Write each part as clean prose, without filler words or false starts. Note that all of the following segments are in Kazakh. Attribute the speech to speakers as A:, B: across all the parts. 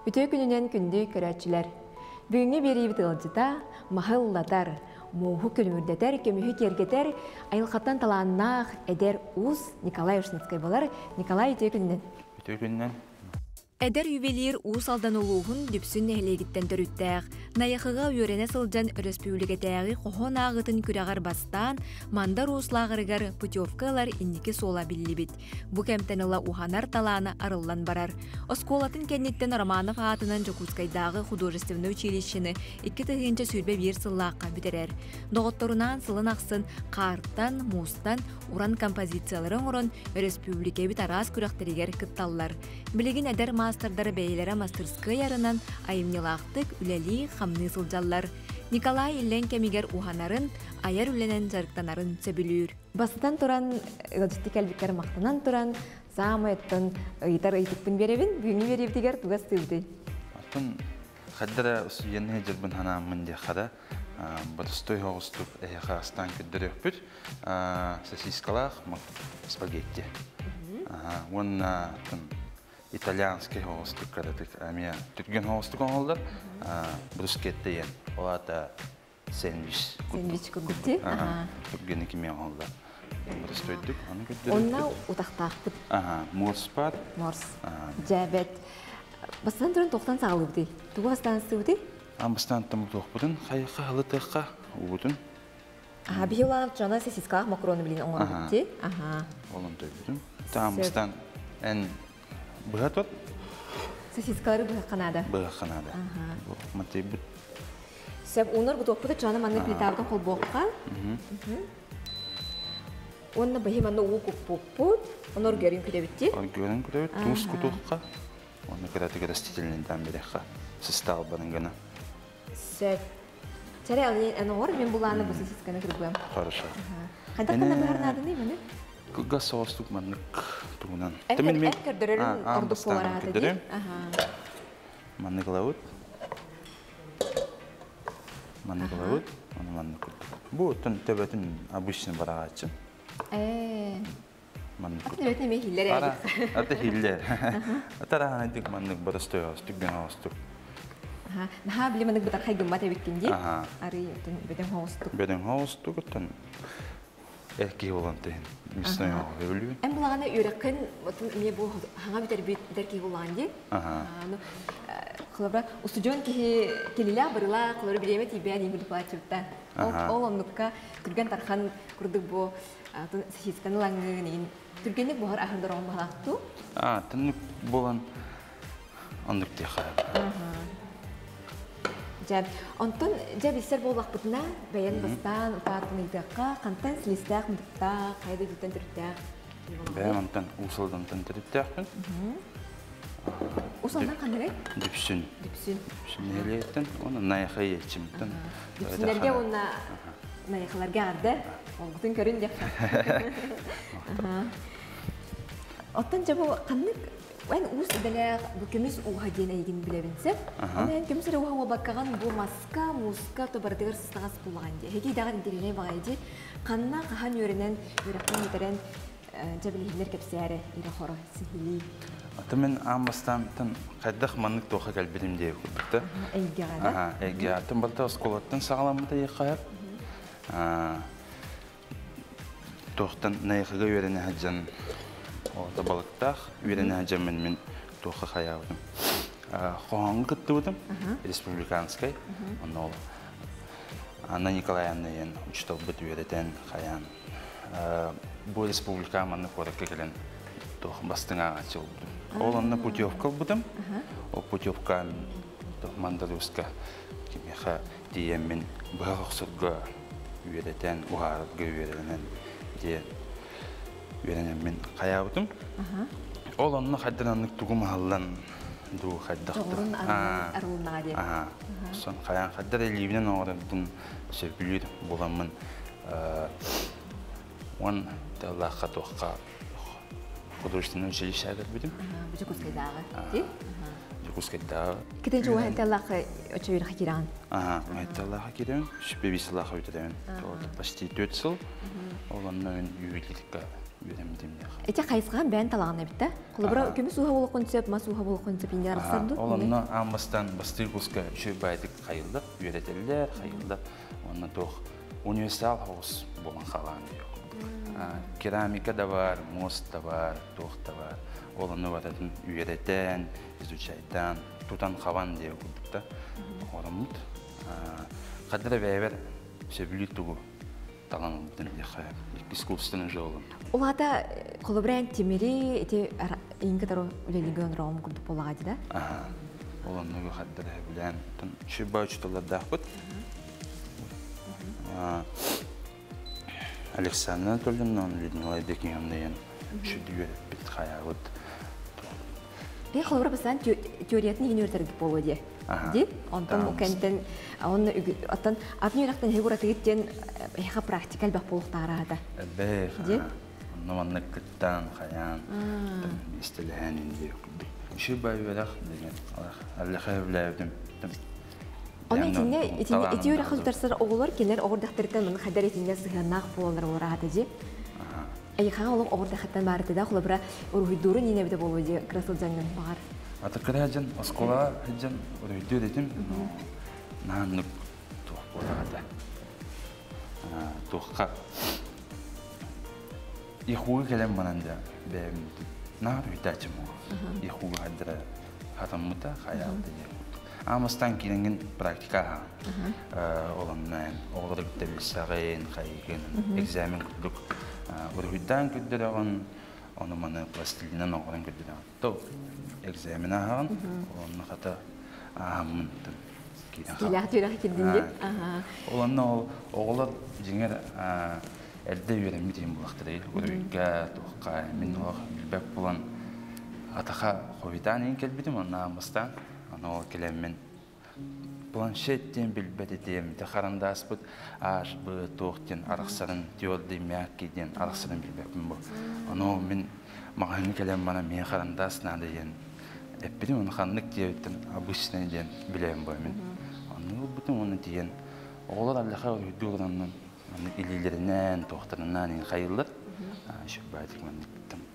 A: Үтө күнүнен күндү көрәчиләр. Бүгүнгү бери битылжыта махыллатар, моху күлмүрдетер, көмүхү кергетер, айылхаттан талааннаах эдер Уз Николай Ушницкай болар. Николай үтө күнүнен.
B: Үтө күнүнен.
A: Эдер ювелир уус алдан улуғын дүпсін нәхлегіттен төріттәғ. Найақыға үйрене сылжан республикатәғі қохон ағытын күрағар бастан, мандар uuslағырығар путевкалар иннеке сола білі Бұ кәмтәнілі уханар таланы арылан барар. Осколатын кәнеттен Романов атынан Жокускайдағы художественный училищені 2 тығынча сүрбе бір сыллаққа бітерер. Доғытторунан сылын ақсын қарттан, мустан, уран композицияларын ұрын республика бит арас күрәқтерігер кытталлар. Білеген әдер мастардары бәйлері мастерскай ярынан айымнелақтық үләли қамны сылжаллар. Николай Иллен кәмегер уханарын, аяр үленен жарықтанарын сөбілір. Басыдан тұран, ғылжытты кәлбікер мақтынан тұран, самы әттін ұйтар ұйтықпын беребін, бүгіні беребдігер тұғас тылды.
B: Атын қаддара ұсыйенне жүрбін ханамын де қада, бұрыстой хоғыстық әйіға астан күддері өкпіт, сосискалақ, спагетти. Онна итальянский хоғыстық қададық, әме түтген хоғыстық оңылдар, брускетті ен, олата сэндвич.
A: Сэндвич күгітті?
B: Түтген екемен оңылдар. Бұрыстойдық, оны күддері өкпіт.
A: Онна ұтақтақпыт?
B: Морс бар.
A: Морс. Жәбет. Бастан тұрын тоқтан сағылы бұды? Туғы астанысы бұды?
B: Бастан тұмы тоқ бұдын, қайыққа ғылытыққа ұғытын.
A: Бейі оланып жаңа сесискалақ макароны білін оңған бұды?
B: Олон той бұдын. Бастан ән бұғат от?
A: Сесискалары бұға қанада?
B: Бұға қанада. Матай бұд.
A: Сөп, оныр бұд оқпыды жаңа манны плитавдан қол боққа? Онна бәйі манны оғы көк бұд, оныр көрін күдебітті?
B: Көрін күдебіт, тұңыз күдуққа. Оны күдәтігі растительнен береққа. Сыстағы барыңғана.
A: Сөп, чәрі әні ор, мен бұланы бұл сесисканы күргуем.
B: Хорошо.
A: Қайдақтан бұғарнады не мәні?
B: Газ соғыстық мәнік тұғынан.
A: Әккердерін ордық боларады де?
B: Мәнік лауыт. Мәнік лауыт. Оны мәнік күрдік. Бұл төбетін обычный бараға атшын. Аты
A: төбетін еме хиллер әйдік?
B: Аты хиллер. Атараға әйдік мәнік барыстой ауыстық, ген ауыстық.
A: Наха білі мәнік бұта қай гүмбат әбіткенде? Ары бөден ауыстық.
B: Бөден ауыстық, өттен әкей олантайын. Мясной өлі.
A: Әм бұлағаны үйреккен, не бұл хаңа бітер кей болған де? Қылабыра, ұстудион келілі барыла, қылары білеме тейбе әдейін күліп алатшыпта. Ол омныққа күрген тархан күрдік бұл сесисканы лаңғығын. Түргенік бұғар ақырдар оң бағалақту?
B: Тінік болан ондық де қайып.
A: Онтон жа білсер болақ бұтына бәйен бастан, ұтатын үйдіққа, қантан сілістәқ мұндықта, қайды дүттен түрттәқ?
B: Бәйен онтан ұсылдантан түрттәқпін.
A: Ұсылдан қандығай?
B: Дүпсін.
A: Дүпсін.
B: Дүпсін елеттен, оны найықы етшімтін.
A: Дүпсінерге оны найықыларға арды, олғытын көрін деп. Оттан жа бұл қандық Вайн уус идалях бу көмүс уха дена еген билебинсеп. Мен көмүсөр уха баккаган бу маска, муска то бардыгыр сыстагас булган ди. Хеги дагы интерне багайди. Канна кахан өренен үрөктөн өтөрен жабилиһилер кепсәре ире хора сихили.
B: Атымен амастантын кайдах маннык тоха калбилим деп курдукта.
A: Эйгага.
B: Эйга тем балта сколаттан сагаламда якаяп. Тохтан найхага өрене хаджан. Ода балықтақ, үйрене әжемін мен тоқы қаяудым. Қоғанғы күтті өдім, республиканскай. Анна Николаевна ен учтал бұт үйретен қаян. Бұл республика манны қорыққа келен тоқы бастың ағачы олдым. Ол анна путевка бұдым. Ол путевка мандарусқа кемеха дейен мен бұға ұқсырға үйретен, ұғарыға үйретен дейен. Үйренем мен қаяудым. Ол онны қадыранлық тұғым алдан ду қаддақты.
A: Тоғырын арылынаға деп.
B: Сон қаян қаддар әлейбінен оғырдың сөйбілер боламын. Он Аллахқа тоққа художественное училище әгір бүйдім.
A: Бұжы Кускайдағы, де?
B: Кускайдағы.
A: Кетенші оғайты Аллахқа өчөйір қакираған?
B: Оғайты Аллахқа кереуін, шүпе бес Аллахқа өтедеуін. Почти 4 жыл. Ол онны үйелдікке үйренмедім де.
A: Эти қайсыған бән талағына бітті. Құлыбыра көмі суға болық концеп, ма суға болық концеп инде арқсарды?
B: Оланна амбастан бастыр куска үші байдық қайылды, үйретелілер қайылды. Онна тоқ универсал хоғыз болан қалған дейік. Керамика да бар, мост да бар, тоқ да бар. Оланны бататын үйретен, изучайтан, тутан қаван дейік күдікті. Орамыд. Қадыры бәйбер сөбілік тұғу талан ұлдың дейік. Искусственный жолын.
A: Олада құлыбырайын темері, эти ең кітару үлелігі өңірауым күрдік болаға дейді?
B: Оланны қадыры білән. Үші бай үштілерді ақпыт. Александр Анатольевна, Людмила Бекиевна, үші дүйер біт қаяғыд.
A: Бе құлыбыра басынан теориятын ені өртергіп болу де? Де? Онтан кәнттен, оттан апны үрақтан хегураты кеттен эха практикал бақ болуқтары ада.
B: Бе, онны күттан, қаян, істіліген енді. Үші бай өрақ деген, әліқі өвләудің.
A: Оны ете өрі қылтарсыр оғылар келер оғырдақтырыттан мұны қадар етінде сығанақ болалар олар ады де. Айқаға олық оғырдақтан барыды да, құлыбыра ұрғыдуры нені бді болу де красыл жаңын бағар.
B: Атакыры хаджан, оскола хаджан, ұрғыдур етім, нағанлық туқ болағады. Туққа иқуғы келем мананда бәйімді. Нағыр үйтәчім оғы. Иқуғы хаддыра хатаммыта қаялды де. Амастан кейінген практика оланнан, оғылыр күттәбілсағын, қайығын, экзамен күттік. Ұрғыдан күттіріғын, оны маны пластилинен оғырын күттіріғын. Тоқ, экзамен ағын, оланны қата ағымын.
A: Келяқ-түйрақ келдіңде?
B: Оланны оғылыр жеңер әлді үйерімі дейін бұлақтыры. Ұрғыға, тоққа, мен оғы білбәк болан атақа қойдан ең келбедім, оны амастан. Ол келеммен планшеттен білбәді дейм, қарандас бұд, аш бұд, тоқтен, арықсарын, теорды, мәккеден, арықсарын білбәкпін бұл. Оны мен мағаны келем бана мен қарандасына дейін. Әппедім оны қанлық дейіттен, абысына дейін білем бұл мен. Оны бұтын оны дейін. Олар әліға өйді оғыранның илелерінен, тоқтарынан қайылыр. Шөп бәдік мәнік біттім.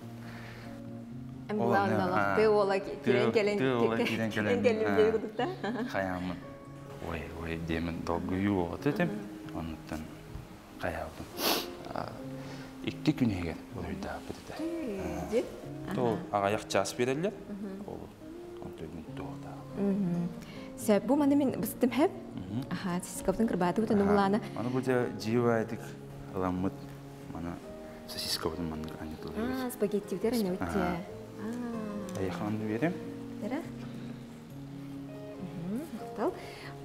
A: Әмбілағындалақты ола керен келен күдікті?
B: Қаямын. Ой, демін долгүйі оғыты дем. Онықтан қаябым. Икті күн егер ойда бұдыда. Ол ағаяқ час берелер. Ол онтойдың тоғда.
A: Сөп, бұл маны мен бұстым әп? Сіз көптің кірбаты бұтын ұланы?
B: Маны бұда жиу әдік ұламыд. Маны сосиска бұдың маны әнетілі.
A: Спагетти бұтыр әне өтте?
B: Аяқанды берем.
A: Дәрі?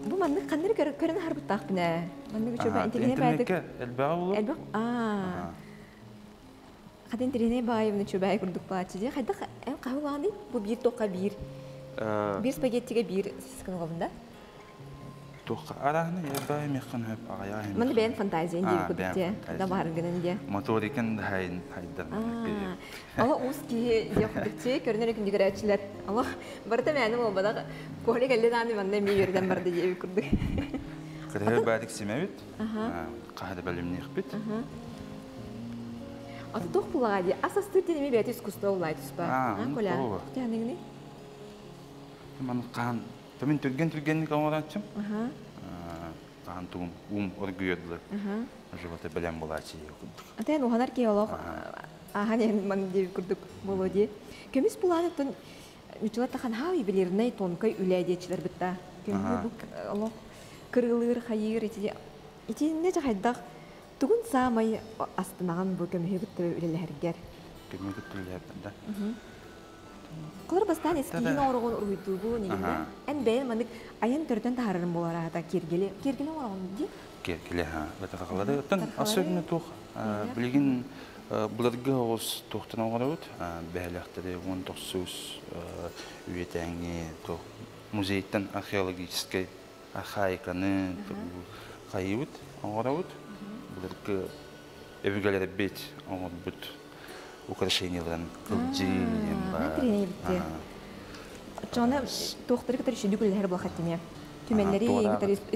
A: Бұл манны қандыр көрін харбыттақ бұна?
B: Интернетке әлбәға болу?
A: Әлбәға? Қады интернетке бай бұны чөбәй күрдік бағачы де. Қайдақ әм қағы бағанды? Бұл бір тоққа бір. Бір спагеттіге бір сескіні қобында?
B: Тоққа арағыны әлбәға меққан өп ағаяға емеққан.
A: Мұнды бәйін фантазия ендегі күдікте? Да барғынынде?
B: Моторикен хайдармын.
A: Ала уыз кейі де күдікте көрінер екін дегір әтшілер. Ала барыта мәнім ол бада көйлек әлі даны маңда мей өрден барды ебі күрдік.
B: Кірі бәдік семәуіт. Қағады бәліміне еқпет.
A: Аты тоқ бұлаға де. Асасты денеме бәті үскүсті олай түспа. Көля, құқтияның не?
B: Маны қаған Мен түрген-түргенlik оңыратчым. Қаған туым оргүйөділі. Животы білен болачы күрдік.
A: Атайын оғанар кей олық аған ең маңын деп күрдік болу де. Көмес бұланы тұн үтілі таған хау ебелеріне тонкай үләйдетшілер бітті. Көмес бұл олық кырылыр, қайыр етеніне жағайдақ түгін самай астынаған бұл көмес күтті үлелі әргер.
B: Көмес күтті үлелі әргер.
A: Құлыр бастан ескейін орығын ұйдығы негінде. Ән бәйін мәнік айын түрден тағарырын болар ағата кергелі. Кергелі орығын де?
B: Кергелі, бәті қақылады. Особенно тоқ, білген бұларға оғыз тоқтын оғыры өт. Бәліқтері 19 үйетәңі музейттен археологическай архаиканы қайы өт, оғыры өт. Бұларға өбігелері бет оғыр бұд. Украшенияларын кылжием бар.
A: Жона тоқтары кітар үшінді күлілер бұл қаттеме. Түменлері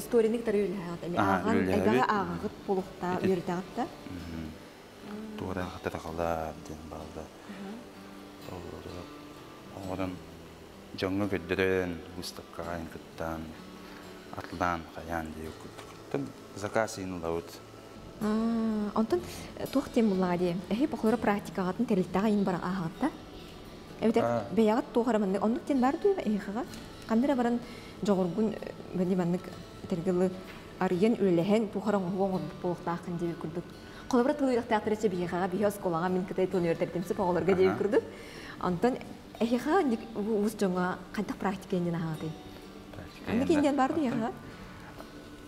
A: историяны кітар үйлі ағат. Аған әйгаға ағағыт болуқта үйірді ағатта.
B: тугара хатаракалар ден балда. Одан жаңга көддөрөн выставкаан кыттан атлан каян деп күттүм. Заказ инлаут.
A: Онтон тухтем буллади. Бохлора практикагатын терилтага ин бара ахатта. Эвдер беягат тугарамын. Ондуктен барды эхага. Кандыра баран жогоргун бени маннык тергелы арыен үлелеген тухаран хугон болуктакын деп күрдүк. Колобра тылыйрак театрчы беягага биос колага мен кытай тонуертертемси поголорга деп күрдүк. Антон эхага ник ус жонга кантак практика инден ахаты. Аны кинден барды яга.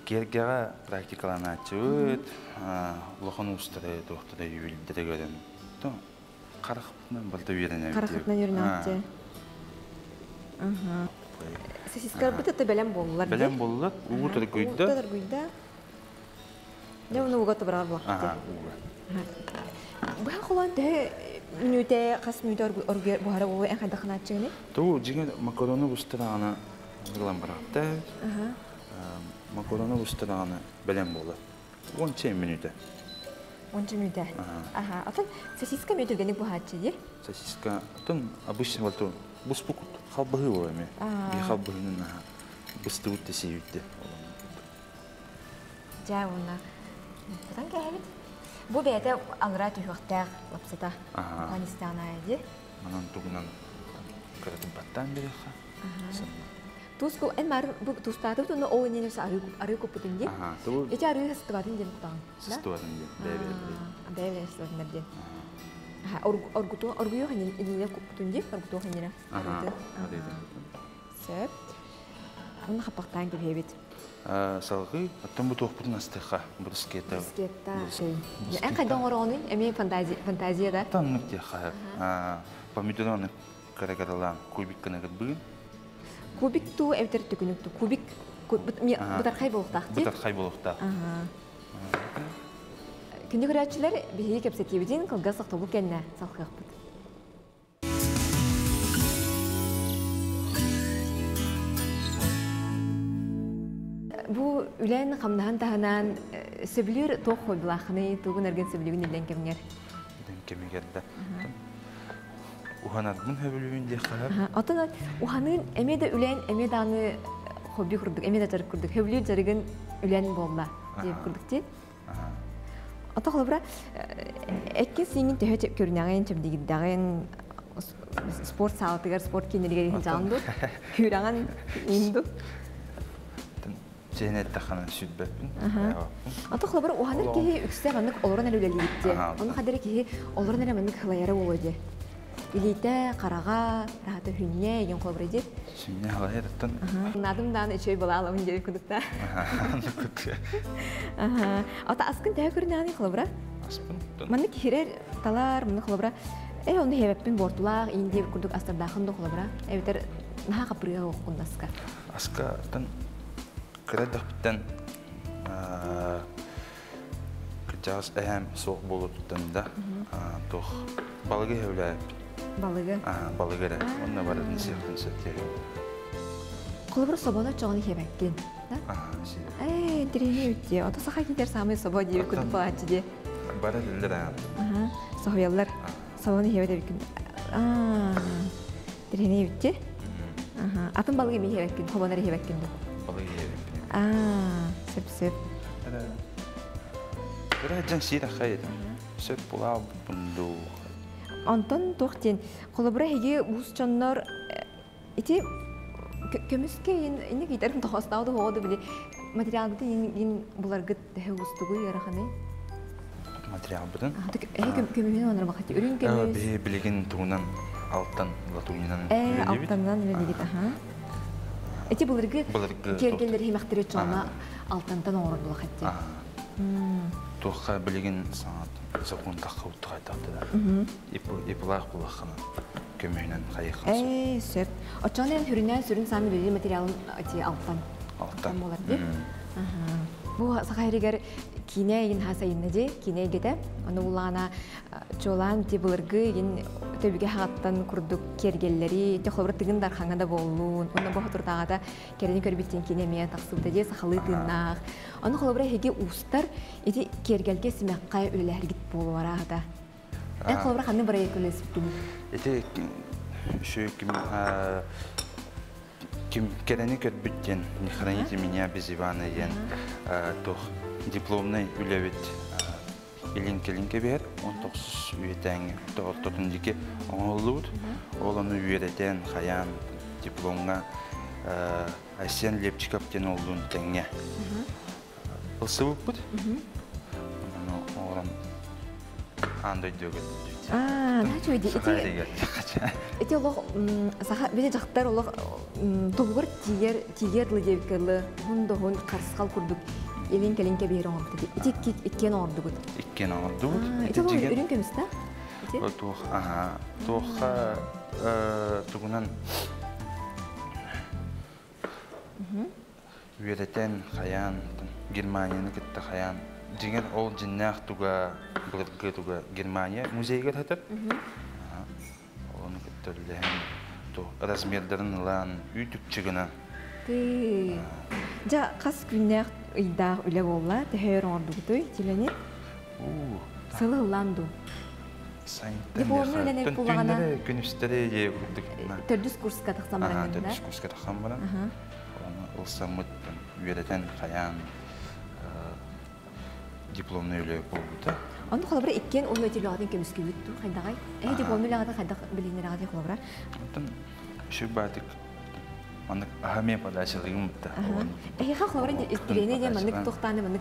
B: Кергера практикалана чөт, лохон устары доктора юлдерегеден. То карахтан балда үйренем.
A: Карахтан үйренем. Сосискалар бітті бәлем болулар.
B: Бәлем болулар, уғытыр көйді.
A: Уғытыр көйді. Не оны уғаты бірағар бұлақты. Бұға қолан мүнөте, қас мүнөте бұғары болу ән қайда қанат жеңіне?
B: Тоғы жеңі макароны бұстыра ана ғылан бірақта. Макароны бұстыра ана бәлем болу. 10 минуте.
A: 10 минуте? Атын сосиска мөтіргені бұғат жеді?
B: Сосиска, атын обычный валту. Бұл спұқыт. Халбығы олайме. Би халбығының бұсты өтті сейітті.
A: Жа, оны. Бұдан кәйбет? Бұл бәйті аңыра түйіқтәғ лапсыта. Афганистана әді.
B: Манан тұғынан қаратын баттан береқа.
A: Тұсқы, ән мәрі тұстаты бұтыны ол енен өсі арығы көппітін де? Эти арығы сыстыватын ден құтағын?
B: Сыстыватын ден.
A: Бәйбе сыстыватын ден. Оргуё ханин иле куптунди, оргуто ханина. Сөп. Оны хапактан кебет.
B: Салгы, аттан бу тохпутун астыха, бу скета.
A: Скета. Эн кайдан ороны, эми фантазияда.
B: Таннык те хап. Помидорны карагаралан кубик кынагыт бүгүн.
A: Кубик ту эвтер түкүнүктү. Кубик бутархай болуктак.
B: Бутархай болуктак.
A: Күнді көрәтшілер бейі кәпсетебеден қылға сақтылық кәніне салқық бұд. Бұл үлән қамнаған тағынан сөбілер тоқ қойбылақыны, туғын әрген сөбілігін үлән кәмігер?
B: Үлән кәмігерді. Уханадың хөбілігін де қарап?
A: Отын уханын әмеді үлән, әмеді аны қойбі күрдік, әмеді жарық күрдік. Хөбілер жарығын үлән болла деп күрдік де. Ата холбра эккен сиңин төһө көрүнәгән чөмдигидәгән спорт саатыгар спорт кинелигә жанды. Хүрәгән инду.
B: Җенет тахана сүтбәпин.
A: Ата холбра уханыр ки үксә ганык олорын әлүләлигитте. Аны хәдәре ки олорын әләмәник хылаяры булды. Илите карага рахаты хүнне ген холбра дип.
B: Сүнне халайраттан.
A: Надымдан эчей була алам дип күдүктә. Ата аскын тә көрүнәне холбра.
B: Аспын.
A: Маны кирер талар маны холбра. Оны хебеппин бортулак инде күдүк астардахын холбра. Эвтер наха капрыга окундаска.
B: Аска тан креддахтан кыжас әһәм соқ болуттан да тох балыгы хәвлә.
A: Балыгы.
B: Балыгы. Онна барын сыйгын сәттәре.
A: Холбра собона чоғын хебеккен, да? Дрене үтте. Ата саха китер самый собо дип күтүп баачы ди.
B: Бара дилдер.
A: Сохояллар собоны хебеде бикин. Дрене үтте. Атын балыгы ми хебеккен, собонары хебеккен.
B: Балыгы хебеккен.
A: Сеп-сеп.
B: Бара жан сира хайд. Сөп була бунду.
A: Антон тохтен холбра хеге бусчоннор ити көмүскө эне китерим тохостауды ходу биле материалды ин буларгы хевустугу яраханы
B: материал бутун
A: көмүнөн онор бакати үрүн көмүс
B: билеген туунан алттан латуинан
A: алттандан билегит эти буларгы кергендер хемактыры чона алттантан орор булахатти тоха билеген саат закон тахаут кайтакта иплах булахана көмөйнөн кайыксыз. Сөп. Очонен хүрүнөн сүрүн саны бери материалын ати алттан.
B: Алттан
A: болар деп. Бу сахайрыгар кинеген хасайынна же, кинегеде. Аны улана чолан тибылыргы ген төбүгө хаттан курдук кергеллери, техлобр тыгын дархаңада болуун. Аны бу хатурдагада керени көрбүттен кинеме таксылда же сахалы тыннак. Аны холобра хеге устар эти кергелге симакка үлелергит болуарада. Колобра ханны барай көлөсүптү.
B: Эти şu kim керени көтбүттен не храните меня без Ивана ен тох дипломный үлебит илинке бер 19 үетен тотундики оңолут олону үйретен хаян дипломга Асен Лепчиковтен олдун теңге. Ылсыбык бут. Оран андай дөгөт.
A: Начойди. Эти лох саха бине жактар лох тобугар тигерлы дебкелы хундогун карсыкал курдук. Элин келинке бери оңтук. Иккен ордугут.
B: Иккен ордугут.
A: Эти лох үрүн кемиста?
B: Тоха тугунан үйретен хаян Германияны китте хаян деген ол жиннах туга булыргы туга Германия музейге татып. Оны киттелен то размердерин лан үтүкчүгүнө.
A: Ja кас күннәк ыйда үле болла, тәһәр ордугуй, тилене. Сылыланду.
B: Сайын. Күнүстәре ебүдүк.
A: Төрдүс курска тахсамлан.
B: Төрдүс курска тахсамлан. Ол самыт үйретен хаян дипломны үле болду.
A: Аны колобра иккен оны өтүлөгөн кемиске бүттү, кайдагай. Дипломны лагада кайда билинерагы колобра.
B: Антон шүбатык Маннык ахаме подачылыгым да.
A: Ха колобра истирене де маннык тохтаны маннык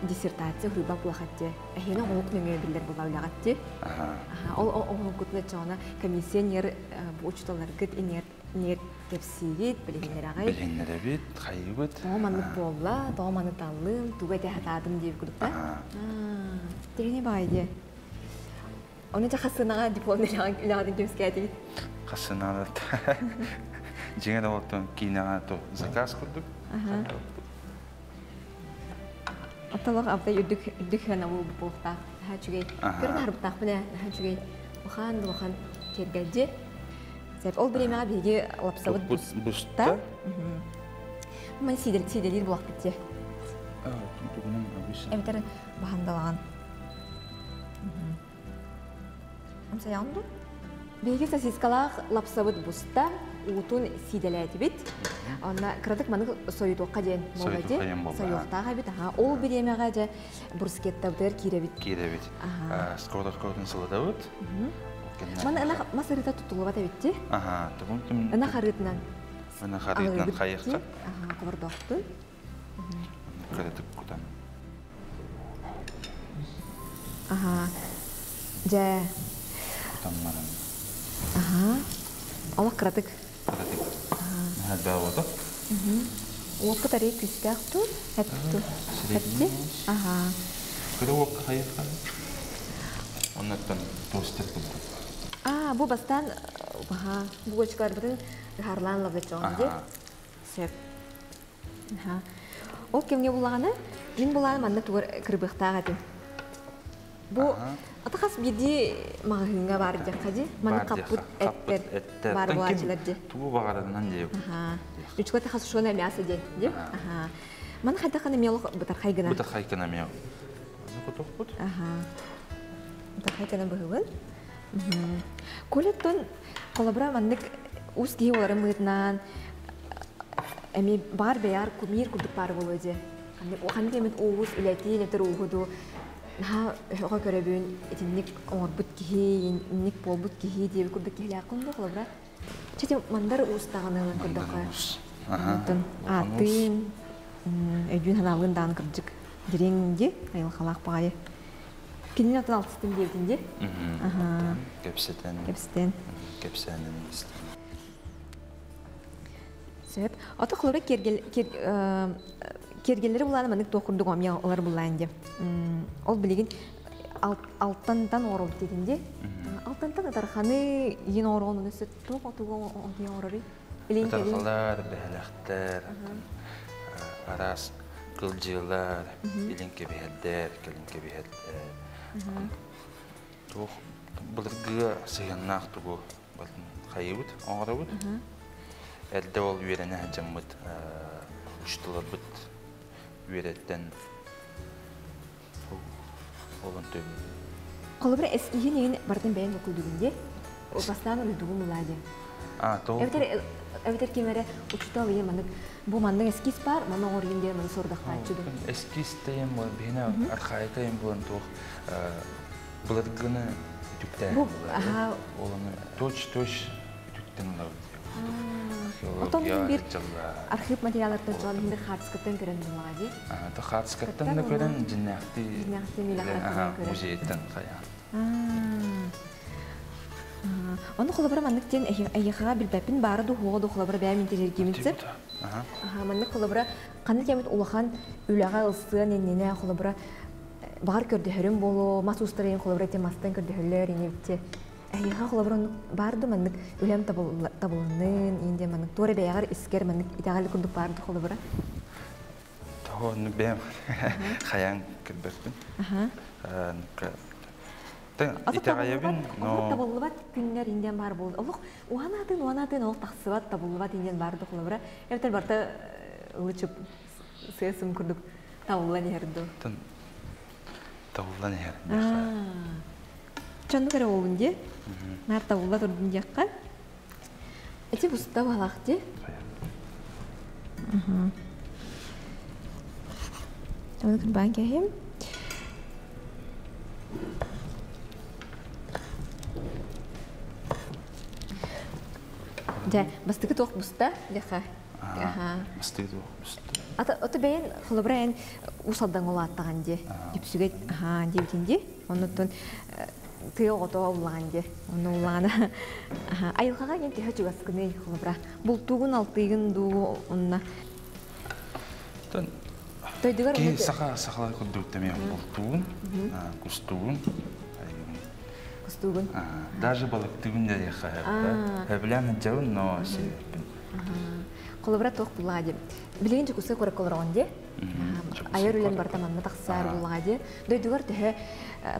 A: диссертация хурба плахатте. Эхена оок нөмө биллер булаулагатте. Ол кутна чона комиссионер бу учталарга инер кепсигит билинерагы.
B: Билинеребит, хайбыт.
A: Маннык болла, маны таллым, тугате хатадым деп курдта. Тирене байде. Оны да хасынага дипломны лагадын кемскети.
B: Хасынага Жеңер олтон кинага то заказ курдук.
A: Аталык абда үдүк хана бул болта. Хачугей. Көрүн харыптак мене хачугей. Ухан кергелди. Сеп ол биремага биге лапсабыт буста. Мен сиделир булак битте.
B: Тунтугунун абысын.
A: Эмтер баhandaлаган. Амса янду. Биге сосискалах лапсабыт буста. Утун сиделәти бит. Ана крадык маны союдукка ден молади. Союктага бит. Ол биремага же бурскетта бер киребит.
B: Скордон сылдабыт.
A: Мана ана масырыта тутулуга табитти.
B: Тубун.
A: Ана харытнан.
B: Кайыкка.
A: Кордоктун.
B: Крадык кутан.
A: Же.
B: Кутанмаран.
A: Алак крадык.
B: Хәдә вата.
A: Опы тарик күстәктү, хәттү. Хәтти.
B: Кыды вак хайыкка. Оннан тостер булды.
A: Бу бастан бу очкар бирин харлан лабычонди. Сеп. Ол кемге булаганы? Мин булаган манда тугар кырбыктага дим. Бу атахас биди магынга бар жаккади. Маны капут эттер бар булачыларды.
B: Туу багадан деп.
A: Үчкөтө хасушона мясо де. Маны хадаканы мелох бутар хайгына.
B: Бутар хайгына мел. Котопут.
A: Бутар хайгына быгыл. Колеттон колобра маннык ус ки оларын мытнан эми бар бяр кумир курдук бар болоди. Аны демет уус илети нетер угуду. Хога көрөбүн этинник орбут кихи, инник болбут кихи деп курдук кихиле акынды колобра. Чете мандар устаганын курдукка. Атын өйдүн ханалгындан кырдык диреңди айыл халак багай. Кинин атын алтыстын дебдинди. Кепсетен. Сөп. Ата колобра кергелери буланы мындык токурдук омя олар булайын деп. Ол билеген алттан орол дегенде. Алттан атарханы ен оролун өсөт токтугу омя орори.
B: Тархалар, бәләхтәр, арас кылжылар, иленке бәһәддәр, келенке бәһәддәр. Тох булыргы сыйганнак тугу балтын хайыбыт, оңарыбыт. Әлдә ул үйрәнә җаммыт, уштылыбыт үйрәттән. Олан төб.
A: Колобра эскиһин ин бартын бэйэн окудугунде. Бастан улдугун улади.
B: То.
A: Эвтер кемере учтал ие манык. Бу мандың эскиз бар, мана оргинде маны сордактачыды.
B: Эскиз тейм бол бена архаика им болон тох буларгыны түптә. Оланы точ түттен лав.
A: Отон бир архив материаллардан жон бир хатскаттан көрөн булагы.
B: Та хатскаттан да көрөн жиннакты. Музейден кая.
A: Оны холобра манныктен аяха билбепин бары ду хого ду холобра бәм интерергемитсе. Маннык холобра каны кемет улахан үлага ылсын энене холобра бар көрдө хөрүм боло, масустарын холобра темастан көрдө хөллөр энебитте. Аяха холобра барды маннык үлем табылынын инде маннык торе бәягар искер маннык итагал күндүк барды холобра.
B: Тохоны бәм хаян кырбырбын. Итагаябин,
A: но табылбат күннәр инден бар булды. Олук уанатын ол тахсыбат табылбат инден барды холобра. Эвтер барта лычып сесим күрдүк табылган ердү.
B: Табылган ер.
A: Чанды кара болунде. Нар табылла турдун жакка. Эти буста балакты. Чанды кыр банкахим. Да, бастыгы тоқ буста, яха.
B: Бастыгы тоқ
A: Ата
B: буста.
A: бәйін холобраен усалдан ола аттаған де. Депсүге дебитінде. Онуттан тыйы оғыта олаған де. Оны олағана. Айылғаға ген түйі жүгасқыны холобра. Бұл туғын алтыйғын дуғы онына.
B: Кей сақалай күлдіктеме бұл туғын, күстуғын.
A: Кустугун.
B: Даже балыктыгын да яха. Хәблән жауын, но себеппен.
A: Колобра тоқ булади. Билеген жукусы көрек колорғанде. Айыр үлен бартаманна тақсар булади. Дойдугар төхе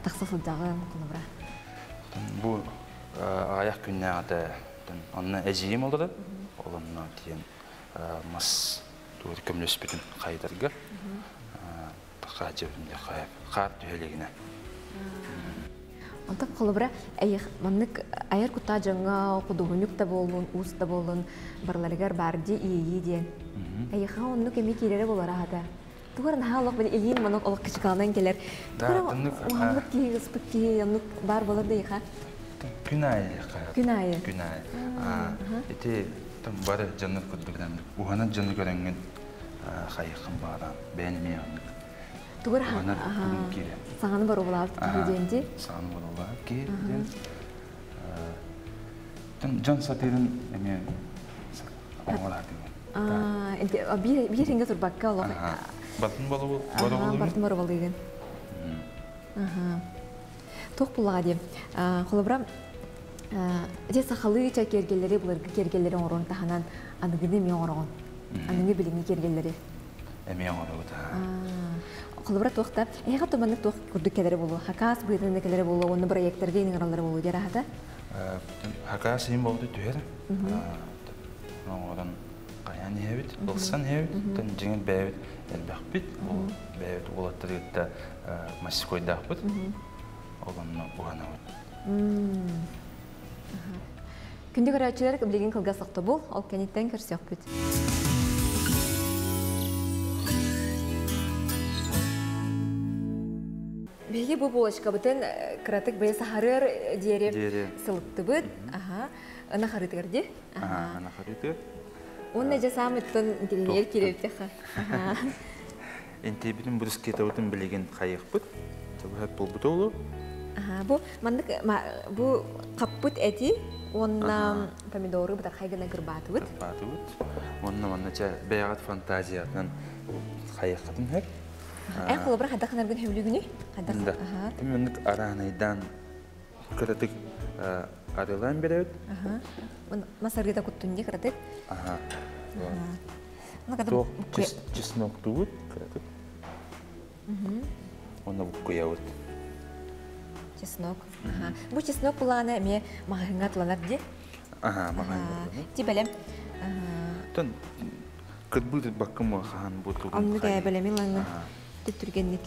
A: тақсасыл жағын колобра.
B: Бұл аяқ күнне аты онына әжейім олды. Олынна дейін мас туыр көмлес бетін қайдырғы. Таққа жауын яқа қар түйелегіне.
A: Антап холобра маннык айыр кута жаңа кудугунук та болун, ус та болун, барларыгар барди ии ден. Айыха онну кеме кирере болара хата. Тугар нахалык бен илин манок олық кичканан келер. Тугар уанлык ки, ыспык ки, янук бар болар да айыха?
B: Күнайы яқа.
A: Күнайы?
B: Күнайы. Эти там бары жаннар күдбігден. Ухана жанны көренген қайықын баран, бәнеме янук.
A: Тугар сағаны бар олар кейденде?
B: Сағаны бар олар кейден. Жан сатырын әме оңғалар деген.
A: Bir ringe turbakka olaq.
B: Бартын бар олы?
A: Бартын бар олы деген. Тоқ бұлаға дем. Қолыбрам, де сақалы ча кергелері бұларғы кергелері оңырын таханан анығыны мен оңырын. Анығы біліңі кергелері.
B: Әме оңырын.
A: Қолыбра тоқта, әйға тұманық тоқ күрдік кәлері болу, хакас бұйдың кәлері болу, оны проекттер дейінің аралары болу дер ағада?
B: Хакас ең болды түйер. Одан қаян ебіт, бұлсан ебіт, жеңіл бәйбіт әлбәқ біт. Бәйбіт олаттыр етті масикойдақ біт. Оғанына бұғана өт.
A: Күнді көрәтшілер білеген қылғасықты бұл, ол кәнеттен көрсек біт. Беги бу булочка бүтін кратык бәй сахарыр дері сылықты бүт. Ана харытығыр де?
B: Ана харытығыр.
A: Оны жа самыттын ер керептеқа.
B: Энте білім бұрыс кета өтін білеген қайық бүт. Бұл бұт олу.
A: Бұ қап бүт әті, онна помидоры бұтар қайғына кірбаты бүт.
B: Кірбаты бүт. Онна жа бәяғат фантазиятынан қайық қатын әк.
A: Қолыбыр қадда қанарғын хөвлігіне?
B: Тімінік аранайдан күратық арылан берет.
A: Масаргыда күттінде күратық?
B: Чеснок туғыт күратық. Оны бұқ көя өт.
A: Чеснок. Бұл чеснок бұлағына әме мағайынға тұланар де?
B: Мағайынға тұланар.
A: Де бәлем?
B: Күт бұлдыр баққым оған бұтылғын қайын.
A: Онны кәй бәлемін лаңы түттіргенлік.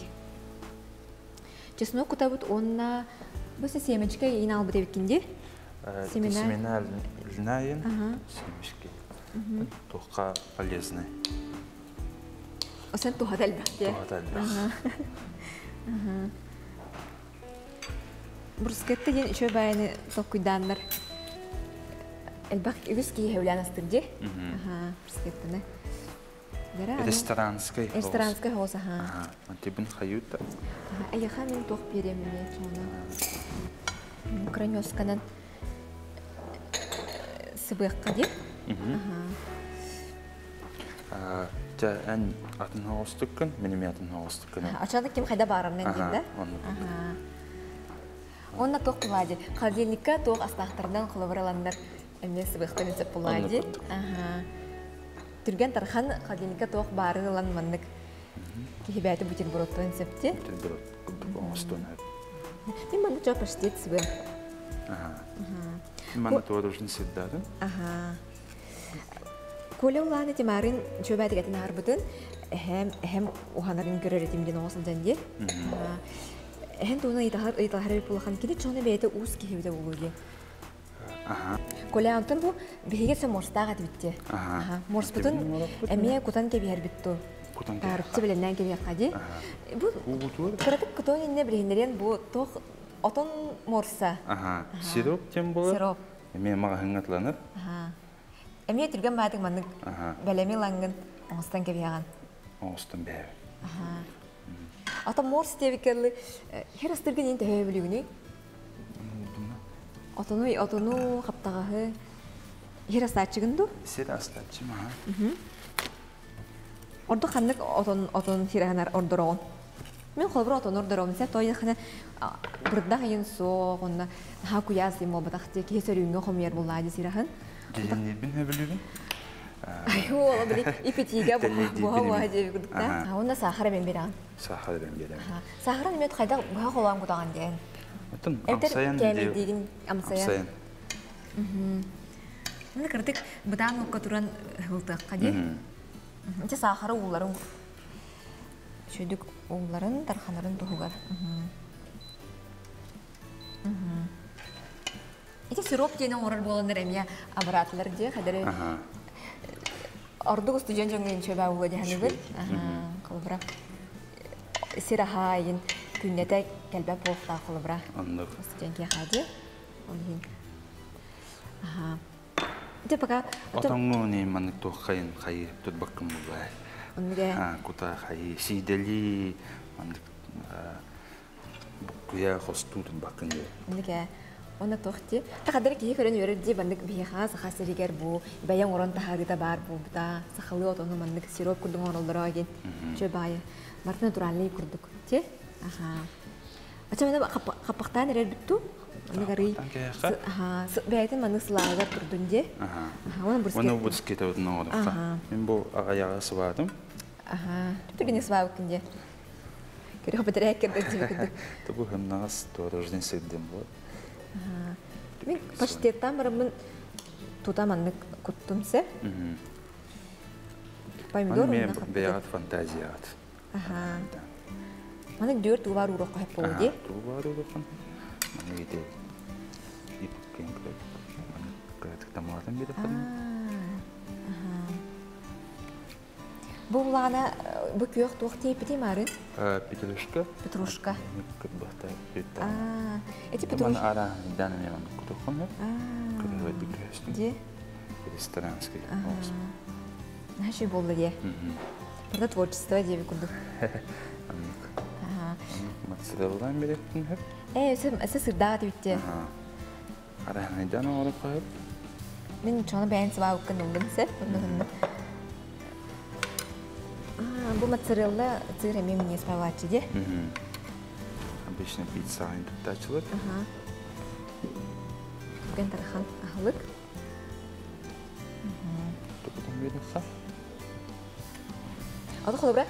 A: Чеснок күта бұт онына Bu semечке yine al bu tepkinde.
B: Семена льняем, семечки. Тухка полезный.
A: O sen tuha delbe.
B: Tuha delbe.
A: Bruskette yen şöyle bayını tokuydanlar. Elbak üski hevlan astırcı. Bruskette ne?
B: Ресторанской.
A: Ресторанской хоса, ха.
B: Ага, антибин хаюта.
A: А я хамин тох перемеет она. Кранёсканан сыбыкка дип.
B: Та ан атын хостуккан, менин атын хостуккан.
A: Ачада ким хайда барамын дийди. Онна тох булади. Холодильникка тох астактардан кылыбыраландар. Эмне сыбыктан эсеп булади. Түрген тархан холодильникка тох барылан мандык. Кихибәте бутербродтан септи.
B: Бутерброд кудук
A: Мен манда жап аштет сыбы.
B: Манда тоодушун сиддадым.
A: Коле уланы темарын чөбәдигә тинар бутын. Һәм уханарын көрөр этимден осыл жанди. Һәм туны итахар булган киде чоны бәйте үз кихибдә булды. Коле антын бу бигесе морстага битте. Морс бутын әмия кутан ке бияр битту. Арыпчы беләннән ке кади. Бу кырык кутон инне билендерен бу тох отон морса.
B: Сироп тем булыр.
A: Сироп.
B: Мен мага хыңатланыр.
A: Әмия түргән матык мандык бәлеме лангын остан ке бияган.
B: Остан бәй.
A: Ата морс тевикелли херастыргын инде хөбүлүгүнү. Отону хаптагы херастачыгынду.
B: Херастачы ма.
A: Ордо ханнык отон хираханар ордорон. Мен холбур отон ордорон сеп тойын хана бурда хайын со онна хаку ясы мо батахте кесерүнгө хомер буллади сирахан.
B: Гелени бин хөбүлүгүн.
A: Айо били ипетига бу хава деп гудта. Онна сахара мен берам.
B: Сахара мен берам.
A: Сахара немет кайда бу холам гудаган ден.
B: Отон амсаян
A: деген амсаян. Мен кырдык бутан окутуран хылтакка ди. Те сахара уларын шөдүк уларын тарханарын тугар. Эти сироп тенен орар болондар эмия аппаратлар же кадары. Ордук студент жонген чөбө уга жаханыбы. Кылбыра. Сирахайын күннете келбе пофта кылбыра.
B: Андык.
A: Студентке хади. Олин. Те пока
B: отонгу не ман тохайын хай тут баккым булай.
A: Онге.
B: Кута хай сидели ман букуя хостут баккын.
A: Онге. Она тохти. Та кадыр ки көрөн өрөдди бандык бийха сахасыригер бу. Баян орон тахагыта бар бу да. Сахалы отону мандык сироп курдун оролдора ген. Чөбай. Мартын туралли курдук. Те? Ача мен капактан эрер битту. Негары. Бәйтен мандык слагар турдунде. Оны бурскет.
B: Оны бурскет одно орда. Мен бу агаяга сыбадым.
A: Түгене сыбап кинде. Көрө бетерек керде.
B: Табу хэмнагас тоорожден седдем бу.
A: Мен паштеттан барамын тутаманнык куттумсе. Помидор
B: мен беят фантазият.
A: Манык 4 тувар урокка хеп болду.
B: Тувар урокка. Маны иде. Ипкен клеп. Маны кайтып тамадан берип калдым. Бу лана бу күйөк тохти петимарын. Петрушка. Петрушка. Кытбахта петта. Эти петрушка. Маны ара даны мен кутукмун. Кыргыз бикрестин. Де. Ресторанский. Наши болду де. Burada творчество диye bir kurduk. Matsırıldan beri yaptın hep.
A: Sen sırdağı da bitti.
B: Neden orada koyup?
A: Ben çoğunu beğensi var okun oldum ise. Bu matsırılda sır emeğim niye spavaçı diye.
B: Обычно pizza ayında açılır.
A: Bugün tarafan ahlık.
B: Buradan verirse.
A: Adı kolabra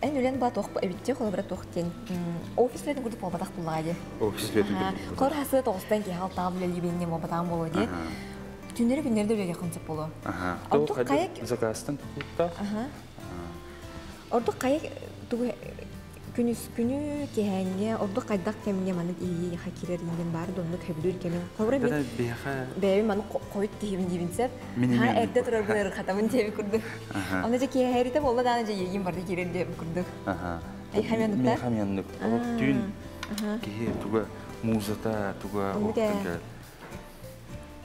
A: en ölen bat toq evitçe kolabra toqten ofislerin guduk olbadak bulladı.
B: Ofislerin.
A: Qor hası toqstan ki hal tabla libinne mobadan boladı. Günleri günlerde öyle yakınsıp bolu.
B: Orada kayak zakastan tuttu.
A: Orada kayak tuğ Күнүс күнү кehәңгә ордук кайдак кемгә маны ии хакирер инген бар донлук хәбүлүр кемен. Хавра бит. Бәйби маны койт тиһим дибинсәп. Ха эрдә турар булар хатамын теби күрдүк. Аны же кehәритә болла да же егин барды кирер дип күрдүк. Ай хамяндык.
B: Мен хамяндык. Алып түн. Кеһе туга музата туга октыга.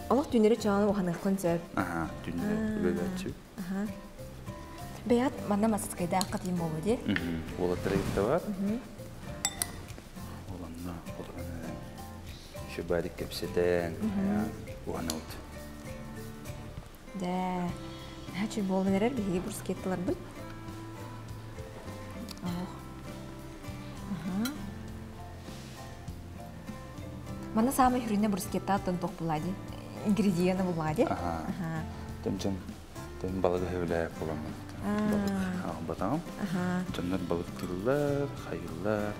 A: Алып түнере чаганы уханы концерт.
B: Түнере бөгәчү.
A: Бәят манда масыскайда акытым болу ди.
B: Ола трейдта бар. Оланна, оланна. Шөбәрик кепсетен. Уана ут.
A: Да. Хачы болу нерер биге бурскетталар бит. Мана самый хрюне бурскетта аттан тох булади. Ингредиенты булади.
B: Тем балыгы хөвләп буламын. Батам. Жаннар балыктылар, хайыллар.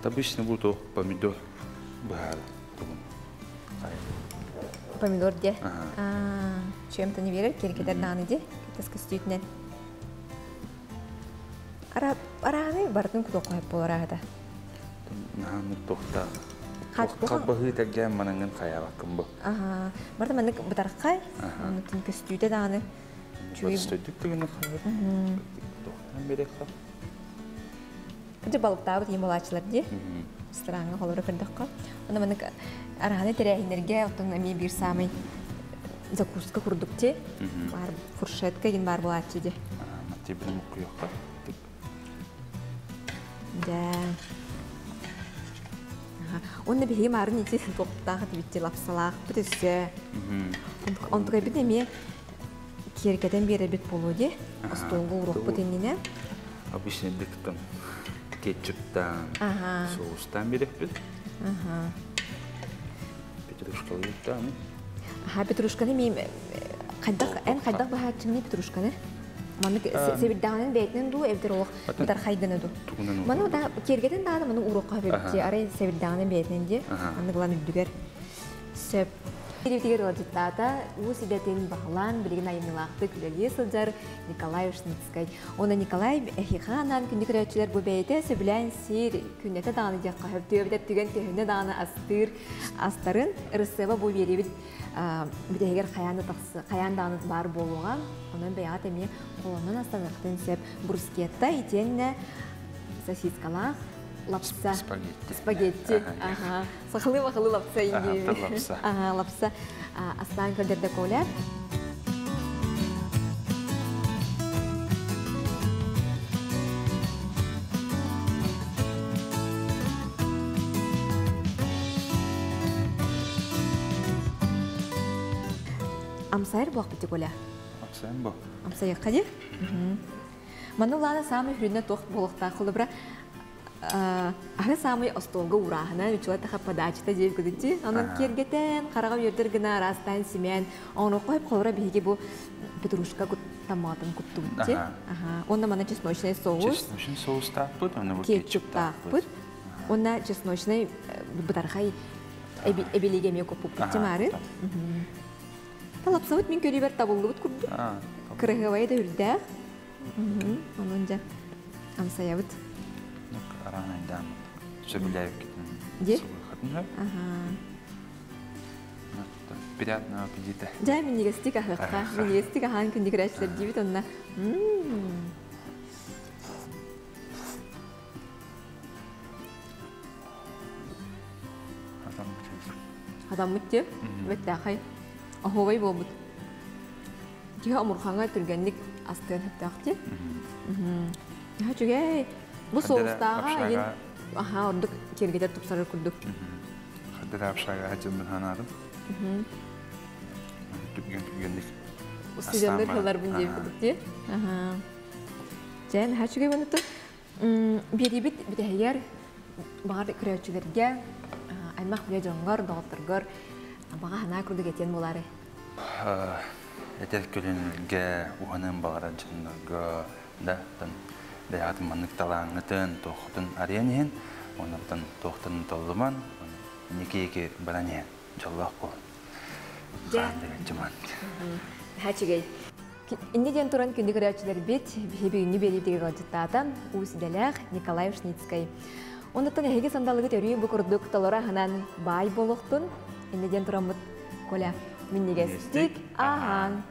B: Табышны булды помидор бар.
A: Помидор де. Чем-то не верит, керкедер даны де. Китаска стүтнен. Араны бардын кудо койып болар агада.
B: Наны тохта. Кабыгы тәгән маныңын хаябакым бу.
A: Барда маны бутаркай. Аны тинке стүтә даны.
B: Стүтә тегене хаябак. Тохтан берекка.
A: Кыды балыктабы тиң балачылар де. Странга холора кырдыкка. Аны маны араны терәһинергә оттан ми бир самый закуска курдук те. Бар фуршетка ген бар булачы де.
B: Мати бир мукуякка.
A: Да. Онда биһиги марын ити тоқтағыт битти лапсалақ бүтісі. Онтыға бит эме кергеден бері бит болу де. Столғы ұруқ бұтеніне.
B: Обычный дықтан кетчуптан, соустан берек бит. Петрушкалы еттан.
A: Петрушканы мен ән қайдақ бағатчымын петрушканы. Маны себирдағанын бәйтінен ду әвдер олық бұдар қайдыны ду. Маны да кергеден дағаны маны ұруққа бәйтті. Арай себирдағанын бәйтінен де. Аны ғылан үдігер. Сөп. Керевтегер ғалжыттата ұс идәтен бағылан білеген айымылақты күлелі сылжар Николай Ушницкай. Оны Николай әхиқанан күнді күрәтшілер бұл бәйті сөбілән сир күннеті дағаны жаққа хөпті өбдәп түген түйінне дағаны астарын ұрысыба бұл беребіт бүдәйгер қаян дағаны бар болуған. Оның бәйат әме қолынан астанықтың сөп брускетта итенне сосискалақ лапса. Спагетти. Сақылы-мақылы лапса инде. Лапса. Астан көлдерді көйлер. Амсайыр бұлақ біті көйлер?
B: Амсайын бұл.
A: Амсайыр қади? Маны ланы самый хүріне тоқ болықта құлы бұра ары самый остолга урахана үчүлата подачта жеп кыдычы. Анын кергетен карага үйөрдөр гына растан семен. Оны койуп колора биги бу петрушка томатын куттубчы. Онда мана чесночный соус.
B: Чесночный соус таппыт, аны бу
A: кетчуп таппыт. Онда чесночный бутархай эбелиге ме копупчы мары. Талапсабыт мен көрүбөр табылдыбыт курду. Кырыгыбай да үрдәк. Онун жа амсаябыт.
B: Аранайдан сөбіләйіп кетін.
A: Де?
B: Сылы Приятного аппетита.
A: Жай, мен негестік ақыққа. Мен негестік ақаның күнді күрәшілер дейбіт онына. Адам мұт деп? Бәтті ақай. Ахуғай бол бұд. Кеге амурхаңа түргенлік астығын әпті ақ деп? Bu soğustağa yin orada kergede tupsarır kurduk.
B: Hatta apşaga hacımdan hanadım. Tüpgendik.
A: Ustijanlar kalar bunu diye kurduk diye. Jen haçuge bunu da bir de her bağır kreatçilerge aymak bile jongar dağıtırgar bağa hana kurduk eten boları.
B: Eter kölünge uhanın bağıran canlarga da Бәйатым маннык талаңытын, тоқтын арияниен, онықтын тоқтын толыман, неке-еке бараниян, жаллақ қол. Қаан деген жыман.
A: Хачигей. Иннеден туран күнді көрәтшілер бет, бейбігіні белейдегі ғалжыттатан, Усиделяғ Николай Шницкай. Ондықтан әйге сандалығы төрі бұл күрдік талора ғанан бай болуқтын. Иннеден туран мұт көля. Миннеге стик, ахан.